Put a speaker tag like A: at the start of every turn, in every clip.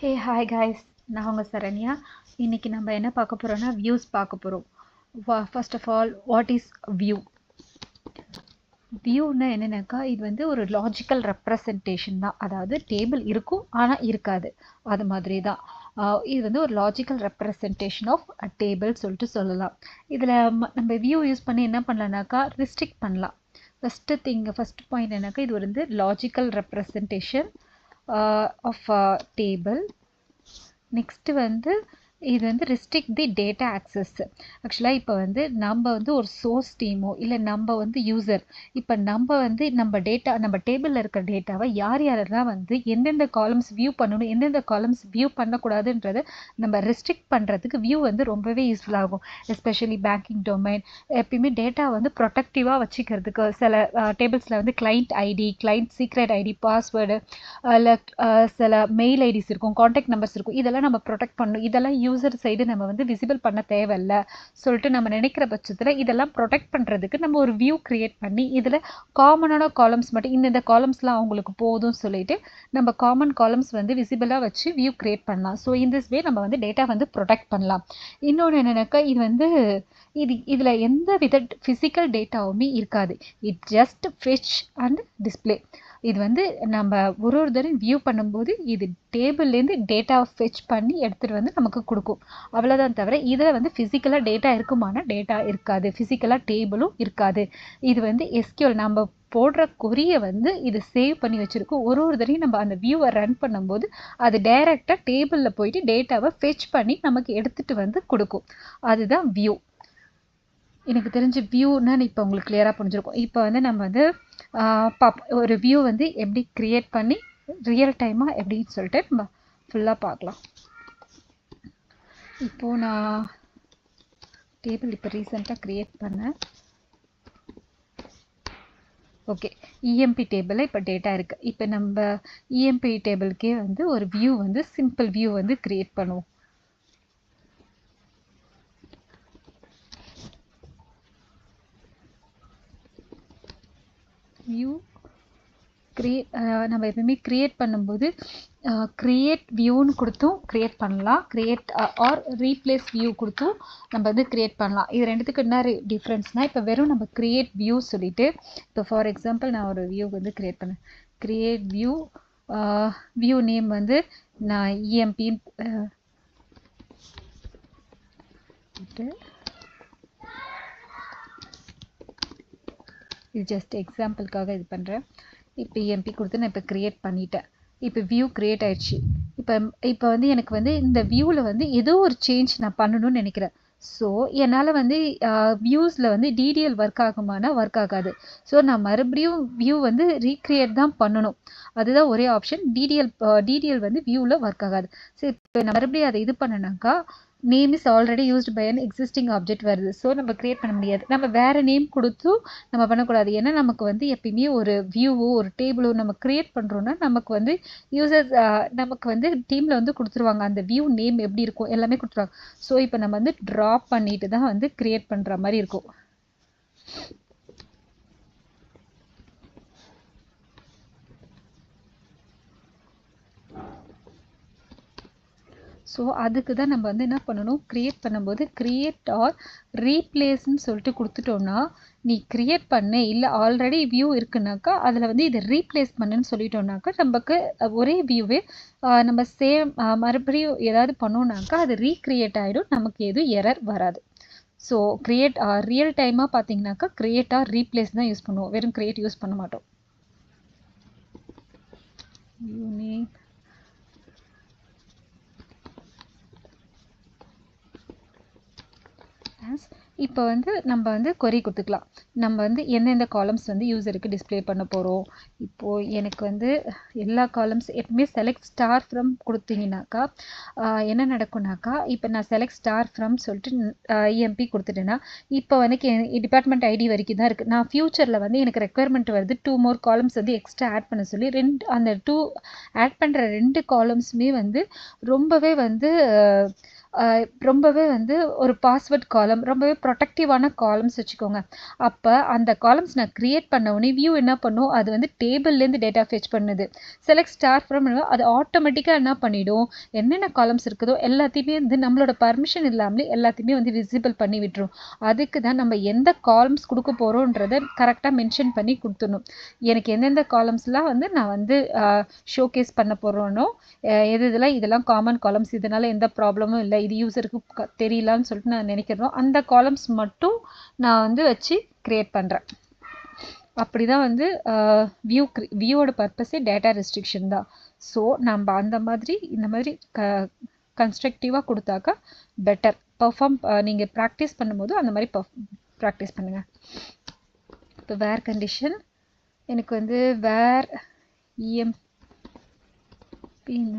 A: Hey hi guys, நான் உங்கள் சரண்யா. இன்னைக்கு நம்ம என்ன பார்க்க போகிறோம்னா வியூஸ் பார்க்க போகிறோம். First of all, what is view? வியூன்னா என்னென்னாக்கா, இது வந்து ஒரு லாஜிக்கல் ரெப்ரசன்டேஷன் தான். அதாவது டேபிள் இருக்கும் ஆனால் இருக்காது, அது மாதிரி தான். இது வந்து ஒரு logical representation of a table சொல்லிட்டு சொல்லலாம். இதில் நம்ம வியூ யூஸ் பண்ணி என்ன பண்ணலாம்னாக்கா, ரிஸ்ட்ரிக்ட் பண்ணலாம். ஃபஸ்ட்டு பாயிண்ட் என்னக்கா, இது வந்து logical representation of table. Next வந்து இது வந்து ரெஸ்ட்ரிக்ட் தி டேட்டா ஆக்சஸ். ஆக்சுவலாக இப்போ வந்து நம்ம வந்து ஒரு சோர்ஸ் டீமோ இல்லை நம்ம வந்து யூசர், இப்போ நம்ம வந்து நம்ம டேபிளில் இருக்கிற டேட்டாவை யாரெல்லாம் வந்து எந்தெந்த காலம்ஸ் வியூ பண்ணணும், எந்தெந்த காலம்ஸ் வியூ பண்ணக்கூடாதுன்றதை நம்ம ரெஸ்ட்ரிக்ட் பண்ணுறதுக்கு வியூ வந்து ரொம்பவே யூஸ்ஃபுல் ஆகும். எஸ்பெஷலி பேங்கிங் டொமைன் எப்பயுமே டேட்டா வந்து ப்ரொடெக்டிவாக வச்சுக்கிறதுக்கு சில டேபிள்ஸில் வந்து கிளைண்ட் சீக்ரெட் ஐடி, பாஸ்வேர்டு, இல்லை சில மெயில் ஐடிஸ் இருக்கும், காண்டாக்ட் நம்பர்ஸ் இருக்கும். இதெல்லாம் நம்ம ப்ரொடெக்ட் பண்ணணும். இதெல்லாம் யூசர் சைடு நம்ம வந்து விசிபிள் பண்ண தேவையில்லை சொல்லிட்டு நம்ம நினைக்கிற பட்சத்தில் இதெல்லாம் ப்ரொடெக்ட் பண்ணுறதுக்கு நம்ம ஒரு வியூ கிரியேட் பண்ணி இதில் காமனான காலம்ஸ் மட்டும் இந்த காலம்ஸ்லாம் அவங்களுக்கு போதும் சொல்லிட்டு நம்ம காமன் காலம்ஸ் வந்து விசிபிளாக வச்சு வியூ கிரியேட் பண்ணலாம். ஸோ இன் திஸ் வே நம்ம வந்து டேட்டா வந்து ப்ரொடெக்ட் பண்ணலாம். இன்னொன்று என்னென்னாக்கா, இதில் எந்த வித ஃபிசிக்கல் டேட்டாவுமே இருக்காது. It just fetch and display. இது வந்து நம்ம ஒரு தடவை வியூ பண்ணும்போது இது டேபிள்லேருந்து டேட்டாவை ஃபெச் பண்ணி எடுத்துகிட்டு வந்து நமக்கு கொடுக்கும், அவ்வளோதான். தவிர இதில் வந்து ஃபிசிக்கலாக டேட்டா இருக்குமானா டேட்டா இருக்காது, ஃபிசிக்கலாக டேபிளும் இருக்காது. இது வந்து எஸ்கியூஎல் நம்ம போடுற கொரியை வந்து இது சேவ் பண்ணி வச்சுருக்கோம். ஒரு தடவையும் நம்ம அந்த வியூவை ரன் பண்ணும்போது அது டைரெக்டாக டேபிளில் போயிட்டு டேட்டாவை ஃபெச் பண்ணி நமக்கு எடுத்துகிட்டு வந்து கொடுக்கும். அதுதான் வியூ. எனக்கு தெரிஞ்ச வியூன்னா இப்போ உங்களுக்கு கிளியராக புரிஞ்சிருக்கும். இப்போ வந்து நம்ம வந்து ஒரு வியூ வந்து எப்படி க்ரியேட் பண்ணி ரியல் டைமாக எப்படின்னு சொல்லிட்டு நம்ம ஃபுல்லாக பார்க்கலாம். இப்போது நான் டேபிள் இப்போ ரீசெண்டாக க்ரியேட் பண்ணேன். ஓகே, இஎம்பி டேபிளில் இப்போ டேட்டா இருக்குது. இப்போ நம்ம இஎம்பி டேபிளுக்கே வந்து ஒரு வியூ வந்து சிம்பிள் வியூ வந்து க்ரியேட் பண்ணுவோம். வியூ நம்ம எப்பவுமே க்ரியேட் பண்ணும்போது க்ரியேட் வியூன்னு கொடுத்தும் க்ரியேட் பண்ணலாம், க்ரியேட் ஆர் ரீப்ளேஸ் வியூ கொடுத்தும் நம்ம வந்து க்ரியேட் பண்ணலாம். இது ரெண்டுத்துக்கு என்ன டிஃப்ரென்ஸ்னால், இப்போ வெறும் நம்ம க்ரியேட் வியூ சொல்லிவிட்டு, இப்போ ஃபார் எக்ஸாம்பிள் நான் ஒரு வியூ வந்து க்ரியேட் பண்ணேன். க்ரியேட் வியூ நேம் வந்து நான் இஎம்பின்னு இது ஜஸ்ட் எக்ஸாம்பிளுக்காக இது பண்ணுறேன். இப்போ இஎம்பி கொடுத்து நான் இப்போ க்ரியேட் பண்ணிட்டேன். இப்போ வியூ க்ரியேட் ஆயிடுச்சு. இப்போ வந்து எனக்கு வந்து இந்த வியூவில் வந்து ஏதோ ஒரு சேஞ்ச் நான் பண்ணணும்னு நினைக்கிறேன். ஸோ என்னால் வந்து வியூஸில் வந்து டிடிஎல் ஒர்க் ஆகுமானா ஒர்க் ஆகாது. ஸோ நான் மறுபடியும் வியூ வந்து ரீக்ரியேட் தான் பண்ணணும். அதுதான் ஒரே ஆப்ஷன். டிடிஎல் வந்து வியூவில் ஒர்க் ஆகாது. ஸோ இப்போ நான் மறுபடியும் அதை இது பண்ணனாக்கா, name is already used by an existing object வருது. ஸோ நம்ம க்ரியேட் பண்ண முடியாது. நம்ம வேறு நேம் கொடுத்தும் நம்ம பண்ணக்கூடாது. ஏன்னா நமக்கு வந்து எப்பயுமே ஒரு வியூவோ ஒரு டேபிளோ நம்ம க்ரியேட் பண்ணுறோன்னா நமக்கு வந்து யூசர்ஸ் நமக்கு வந்து டீமில் வந்து கொடுத்துருவாங்க, அந்த வியூ நேம் எப்படி இருக்கும் எல்லாமே கொடுத்துருவாங்க. ஸோ இப்போ நம்ம வந்து ட்ராப் பண்ணிட்டு தான் வந்து க்ரியேட் பண்ணுற மாதிரி இருக்கும். ஸோ அதுக்கு தான் நம்ம வந்து என்ன பண்ணணும், க்ரியேட் பண்ணும்போது க்ரியேட் ஆர் ரீப்ளேஸ்ன்னு சொல்லிட்டு கொடுத்துட்டோம்னா, நீ க்ரியேட் பண்ணு, இல்லை ஆல்ரெடி வியூ இருக்குனாக்கா அதில் வந்து இதை ரீப்ளேஸ் பண்ணுன்னு சொல்லிட்டோம்னாக்கா நமக்கு ஒரே வியூவே நம்ம சேம் மறுபடியும் ஏதாவது பண்ணோம்னாக்கா அது ரீக்ரியேட் ஆகிடும், நமக்கு எதுவும் எரர் வராது. ஸோ க்ரியேட் ரியல் டைமாக பார்த்தீங்கன்னாக்கா க்ரியேட் ஆர் ரீப்ளேஸ் தான் யூஸ் பண்ணுவோம், வெறும் க்ரியேட் யூஸ் பண்ண மாட்டோம். வியூ நேம் இப்போ வந்து நம்ம வந்து கொரி கொடுத்துக்கலாம். நம்ம வந்து எந்தெந்த காலம்ஸ் வந்து யூசருக்கு டிஸ்பிளே பண்ண போகிறோம். இப்போது எனக்கு வந்து எல்லா காலம்ஸ் எப்பவுமே செலக்ட் ஸ்டார் ஃப்ரம் கொடுத்தீங்கன்னாக்கா என்ன நடக்கும்னாக்கா, இப்போ நான் செலக்ட் ஸ்டார் ஃப்ரம் சொல்லிட்டு இஎம்பி கொடுத்துட்டேன்னா இப்போ வந்து டிபார்ட்மெண்ட் ஐடி வரைக்கும் தான் இருக்குது. நான் ஃப்யூச்சரில் வந்து எனக்கு ரெக்குயர்மெண்ட் வருது 2 more காலம்ஸ் வந்து எக்ஸ்ட்ரா ஆட் பண்ண சொல்லி அந்த 2 ஆட் பண்ணுற 2 காலம்ஸுமே வந்து ரொம்பவே வந்து ரொம்பவே வந்து ஒரு பாஸ்வேர்ட் காலம் ரொம்பவே ப்ரொடெக்டிவான காலம்ஸ் வச்சுக்கோங்க. அப்போ அந்த காலம்ஸ் நான் க்ரியேட் பண்ண உடனே வியூ என்ன பண்ணும், அது வந்து டேபிள்லேருந்து டேட்டா ஃபெச் பண்ணுது. செலக்ட் ஸ்டார் ஃப்ரம் அது ஆட்டோமேட்டிக்காக என்ன பண்ணிடும், என்னென்ன காலம்ஸ் இருக்குதோ எல்லாத்தையுமே வந்து நம்மளோட பர்மிஷன் இல்லாமலே எல்லாத்தையுமே வந்து விசிபிள் பண்ணி விட்டுரும். அதுக்கு தான் நம்ம எந்த காலம்ஸ் கொடுக்க போகிறோன்றதை கரெக்டாக மென்ஷன் பண்ணி கொடுத்துடணும். எனக்கு எந்தெந்த காலம்ஸ்லாம் வந்து நான் வந்து ஷோகேஸ் பண்ண போகிறோனோ, இதெல்லாம் காமன் காலம்ஸ், இதனால் எந்த ப்ராப்ளமும் இல்லை, இது யூஸருக்கு தெரியலான்னு சொல்லிட்டு நான் நினைக்கிறோம், அந்த காலம்ஸ் மட்டும் நான் வந்து வச்சு க்ரியேட் பண்ணுறேன். அப்படி தான் வந்து வியூவோட பர்பஸே டேட்டா ரெஸ்ட்ரிக்ஷன் தான். ஸோ நம்ம இந்த மாதிரி கன்ஸ்ட்ரக்டிவாக கொடுத்தாக்கா பெட்டர் பர்ஃபார்ம். நீங்கள் ப்ராக்டிஸ் பண்ணும்போது அந்த மாதிரி ப்ராக்டிஸ் பண்ணுங்கள். இப்போ வேர் கண்டிஷன் எனக்கு வந்து வேர் EMP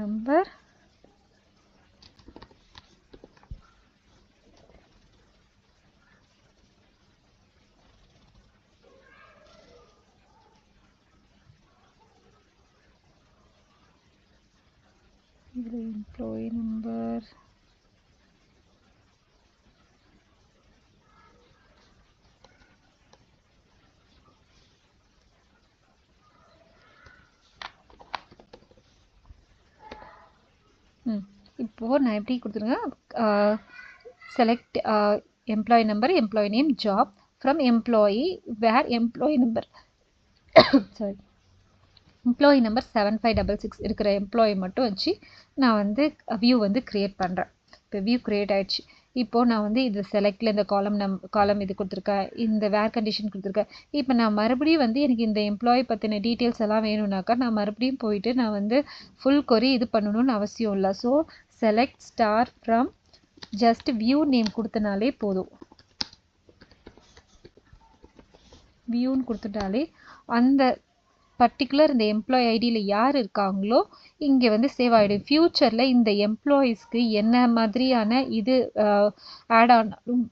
A: நம்பர் இதில் எம்ப்ளாயி நம்பர் இப்போது நான் எப்படி கொடுத்துருங்க, select employee number, employee name, job from employee where employee number sorry employee number 7566 இருக்கிற எம்ப்ளாயி மட்டும் வச்சு நான் வந்து வியூ வந்து க்ரியேட் பண்ணுறேன். இப்போ வியூ க்ரியேட் ஆகிடுச்சு. இப்போது நான் வந்து இது செலக்டில் இந்த காலம் இது கொடுத்துருக்கேன், இந்த வேர் கண்டிஷன் கொடுத்துருக்கேன். இப்போ நான் மறுபடியும் வந்து எனக்கு இந்த எம்ப்ளாயி பற்றின டீட்டெயில்ஸ் எல்லாம் வேணும்னாக்கா நான் மறுபடியும் போயிட்டு நான் வந்து ஃபுல் கொரி இது பண்ணணும்னு அவசியம் இல்லை. So select star from just view name கொடுத்தனாலே போதும். வியூன்னு கொடுத்துட்டாலே அந்த பர்டிகுலர் இந்த எம்ப்ளாயி ஐடியில் யார் இருக்காங்களோ இங்கே வந்து சேவ் ஆகிடும். ஃப்யூச்சரில் இந்த எம்ப்ளாயீஸ்க்கு என்ன மாதிரியான இது ஆட் ஆனாலும்,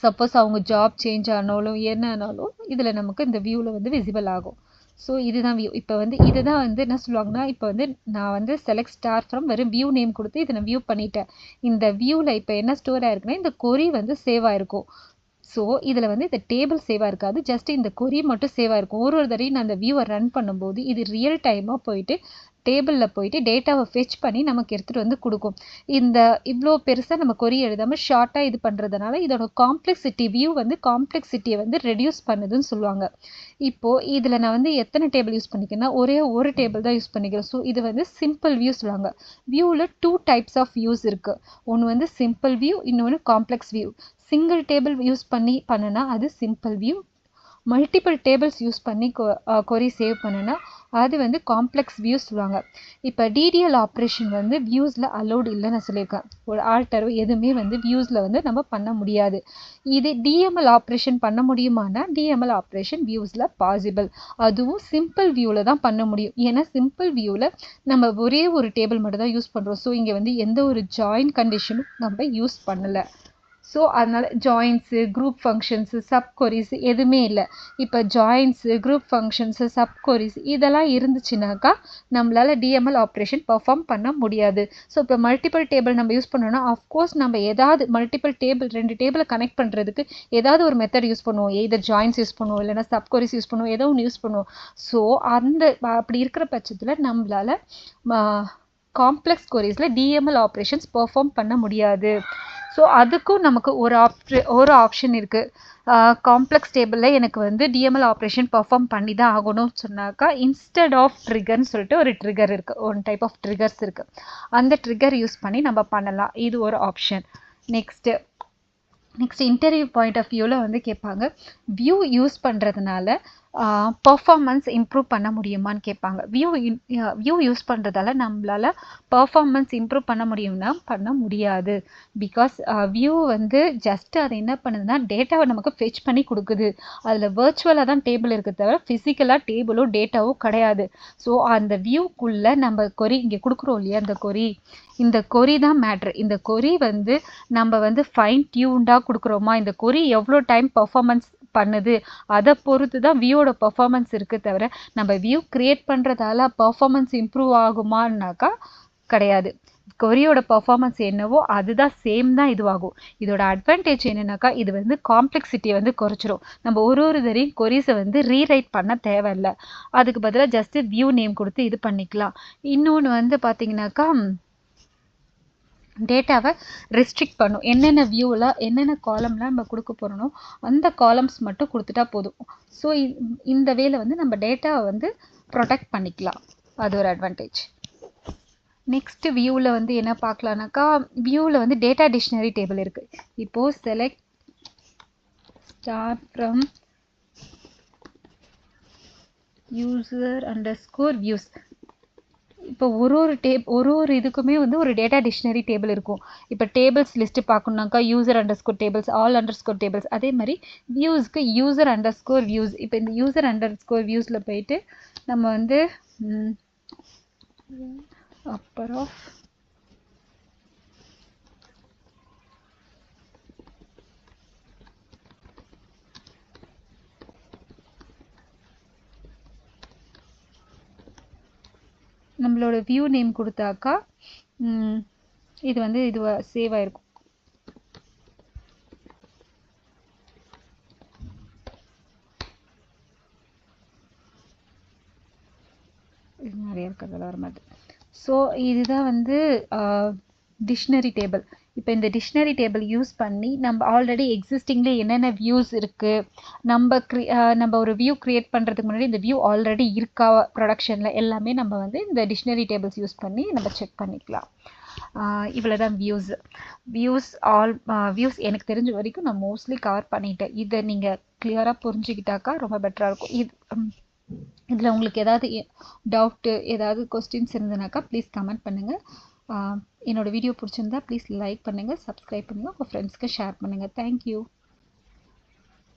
A: சப்போஸ் அவங்க ஜாப் சேஞ்ச் ஆனாலும் என்ன ஆனாலும் இதில் நமக்கு இந்த வியூவில் வந்து விசிபிள் ஆகும். ஸோ இதுதான் வியூ. இப்போ வந்து இதுதான் வந்து என்ன சொல்லுவாங்கன்னா, இப்போ வந்து நான் வந்து செலக்ட் ஸ்டார் ஃப்ரம் வெறும் வியூ நேம் கொடுத்து இதை நான் வியூ பண்ணிட்டேன். இந்த வியூவில் இப்போ என்ன ஸ்டோர் ஆயிருக்குன்னா இந்த கொரி வந்து சேவ் ஆயிருக்கும். ஸோ இதில் வந்து இந்த டேபிள் சேவாக இருக்காது, ஜஸ்ட் இந்த கொரி மட்டும் சேவாக இருக்கும். ஒரு தடவையும் நான் அந்த வியூவை ரன் பண்ணும்போது இது ரியல் டைமாக போயிட்டு டேபிளில் போயிட்டு டேட்டாவை ஃபெச் பண்ணி நமக்கு எடுத்துகிட்டு வந்து கொடுக்கும். இந்த இவ்வளோ பெருசாக நம்ம கொரி எழுதாமல் ஷார்ட்டாக இது பண்ணுறதுனால இதோட காம்ப்ளெக்சிட்டி வியூ வந்து காம்ப்ளெக்சிட்டியை வந்து ரெடியூஸ் பண்ணுதுன்னு சொல்லுவாங்க. இப்போது இதில் நான் வந்து எத்தனை டேபிள் யூஸ் பண்ணிக்கிறேன்னா ஒரே ஒரு டேபிள் தான் யூஸ் பண்ணிக்கிறேன். ஸோ இது வந்து சிம்பிள் வியூ சொல்லுவாங்க. வியூவில் 2 டைப்ஸ் ஆஃப் வியூஸ் இருக்குது. ஒன்று வந்து சிம்பிள் வியூ, இன்னொன்று complex view. Single table use பண்ணினா அது simple view. Multiple tables use பண்ணி கொரி சேவ் பண்ணுனா அது வந்து காம்ப்ளெக்ஸ் வியூஸ் சொல்லுவாங்க. இப்போ டிடிஎல் ஆப்ரேஷன் வந்து வியூஸில் அலோடு இல்லைன்னு நான் சொல்லியிருக்கேன். ஒரு ஆல்டரோ எதுவுமே வந்து வியூஸில் வந்து நம்ம பண்ண முடியாது. இது டிஎம்எல் ஆப்ரேஷன் பண்ண முடியுமானா டிஎம்எல் ஆப்ரேஷன் வியூஸில் பாசிபிள். அதுவும் சிம்பிள் வியூவில் தான் பண்ண முடியும். ஏன்னா சிம்பிள் வியூவில் நம்ம ஒரே ஒரு டேபிள் மட்டும் தான் யூஸ் பண்ணுறோம். ஸோ இங்கே வந்து எந்த ஒரு ஜாயின் கண்டிஷனும் நம்ம யூஸ் பண்ணலை. ஸோ அதனால் ஜாயின்ஸு, குரூப் ஃபங்க்ஷன்ஸு, சப் கொரிஸ் எதுவுமே இல்லை. இப்போ ஜாயின்ஸு, குரூப் ஃபங்க்ஷன்ஸு, சப் கொரிஸ் இதெல்லாம் இருந்துச்சுனாக்கா நம்மளால் டிஎம்எல் ஆப்ரேஷன் பர்ஃபார்ம் பண்ண முடியாது. ஸோ இப்போ மல்டிபிள் டேபிள் நம்ம யூஸ் பண்ணோன்னா அஃப்கோர்ஸ் நம்ம ஏதாவது மல்டிபிள் டேபிள் 2 டேபிளை கனெக்ட் பண்ணுறதுக்கு ஏதாவது ஒரு மெத்தட் யூஸ் பண்ணுவோம். எதர் ஜாயின்ஸ் யூஸ் பண்ணுவோம், இல்லைனா சப் கொரிஸ் யூஸ் பண்ணுவோம், ஏதோ ஒன்று யூஸ் பண்ணுவோம். ஸோ அப்படி இருக்கிற பட்சத்தில் நம்மளால் காம்ப்ளெக்ஸ் கொரிஸில் டிஎம்எல் ஆப்ரேஷன்ஸ் பர்ஃபார்ம் பண்ண முடியாது. ஸோ அதுக்கும் நமக்கு ஒரு ஆப்ஷன் இருக்குது. காம்ப்ளெக்ஸ் டேபிளில் எனக்கு வந்து டிஎம்எல் ஆப்ரேஷன் பர்ஃபார்ம் பண்ணி தான் ஆகணும்னு சொன்னாக்கா இன்ஸ்டெட் ஆஃப் ட்ரிகர்னு சொல்லிட்டு ஒரு ட்ரிகர் இருக்குது, ஒன் டைப் ஆஃப் ட்ரிகர்ஸ் இருக்குது. அந்த ட்ரிகர் யூஸ் பண்ணி நம்ம பண்ணலாம். இது ஒரு option. Next interview point of வியூவில் வந்து கேட்பாங்க, வியூ யூஸ் பண்ணுறதுனால பர்ஃபார்மன்ஸ் இம்ப்ரூவ் பண்ண முடியுமான்னு கேட்பாங்க. வியூ யூஸ் பண்ணுறதால நம்மளால் பர்ஃபார்மன்ஸ் இம்ப்ரூவ் பண்ண முடியும்னா பண்ண முடியாது. பிகாஸ் வியூ வந்து ஜஸ்ட் அதை என்ன பண்ணுதுன்னா டேட்டாவை நமக்கு ஃபெச் பண்ணி கொடுக்குது. அதில் வர்ச்சுவலாக தான் டேபிள் இருக்குது தவிர ஃபிசிக்கலாக டேபிளோ டேட்டாவோ கிடையாது. ஸோ அந்த வியூக்குள்ளே நம்ம கொரி இங்கே கொடுக்குறோம் இல்லையா, இந்த கொரி தான் மேட்ரு. இந்த கொரி வந்து நம்ம வந்து ஃபைன் டியூன்டாக கொடுக்குறோமா, இந்த கொரி எவ்வளோ டைம் பர்ஃபார்மன்ஸ் பண்ணுது அதை பொறுத்து தான் வியூவோட பர்ஃபார்மன்ஸ் இருக்குது தவிர நம்ம வியூ க்ரியேட் பண்ணுறதால பர்ஃபார்மன்ஸ் இம்ப்ரூவ் ஆகுமான்னாக்கா கிடையாது. கொரியோட பர்ஃபார்மன்ஸ் என்னவோ அதுதான் சேம் தான் இதுவாகும். இதோட அட்வான்டேஜ் என்னன்னாக்கா இது வந்து காம்ப்ளெக்சிட்டியை வந்து குறைச்சிரும். நம்ம ஒரு தரையும் கொரிஸை வந்து ரீரைட் பண்ண தேவையில்லை. அதுக்கு பதிலாக ஜஸ்ட் வியூ நேம் கொடுத்து இது பண்ணிக்கலாம். இன்னொன்று வந்து பார்த்தீங்கன்னாக்கா டேட்டாவை ரெஸ்ட்ரிக்ட் பண்ணும். என்னென்ன வியூவில் என்னென்ன காலம்லாம் நம்ம கொடுக்க போகிறோனோ அந்த காலம்ஸ் மட்டும் கொடுத்துட்டா போதும். ஸோ இந்த வேல வந்து நம்ம டேட்டாவை வந்து ப்ரொடெக்ட் பண்ணிக்கலாம். அது ஒரு அட்வான்டேஜ். நெக்ஸ்ட் வியூவில் வந்து என்ன பார்க்கலான்னாக்கா வியூவில் வந்து டேட்டா டிக்ஷனரி டேபிள் இருக்குது. இப்போது select start from user underscore views. இப்போ ஒரு இதுக்குமே வந்து ஒரு டேட்டா டிக்ஷனரி டேபிள் இருக்கும். இப்போ டேபிள்ஸ் லிஸ்ட்டு பார்க்கணுன்னாக்கா user underscore tables, all underscore tables. அதே மாதிரி வியூஸ்க்கு யூசர் அண்டர்ஸ்கோர் வியூஸ். இப்போ இந்த யூசர் அண்டர்ஸ்கோர் வியூஸில் போயிட்டு நம்ம வந்து அப்புறம் நம்மளோட வியூ நேம் கொடுத்தாக்கா இது வந்து இது சேவ் ஆயிருக்கும். இது நிறைய இருக்கிறதுல வர மாதிரி. ஸோ இதுதான் வந்து டிக்ஷனரி டேபிள். இப்போ இந்த டிக்ஷனரி டேபிள் யூஸ் பண்ணி நம்ம ஆல்ரெடி எக்ஸிஸ்டிங்ல என்னென்ன வியூஸ் இருக்குது, நம்ம ஒரு வியூ க்ரியேட் பண்ணுறதுக்கு முன்னாடி இந்த வியூ ஆல்ரெடி இருக்கா ப்ரொடக்ஷனில் எல்லாமே நம்ம வந்து இந்த டிக்ஷனரி டேபிள்ஸ் யூஸ் பண்ணி நம்ம செக் பண்ணிக்கலாம். இவ்வளோ தான் வியூஸ் எனக்கு தெரிஞ்ச வரைக்கும் நான் மோஸ்ட்லி கவர் பண்ணிட்டேன். இதை நீங்கள் கிளியராக புரிஞ்சுக்கிட்டாக்கா ரொம்ப பெட்டராக இருக்கும். இதில் உங்களுக்கு ஏதாவது டவுட்டு ஏதாவது கொஸ்டின்ஸ் இருந்ததுனாக்கா ப்ளீஸ் கமெண்ட் பண்ணுங்கள். என்னோடய வீடியோ பிடிச்சிருந்தா ப்ளீஸ் லைக் பண்ணுங்கள், சப்ஸ்கிரைப் பண்ணுங்கள், உங்கள் ஃப்ரெண்ட்ஸ்க்கு ஷேர் பண்ணுங்கள். தேங்க்யூ.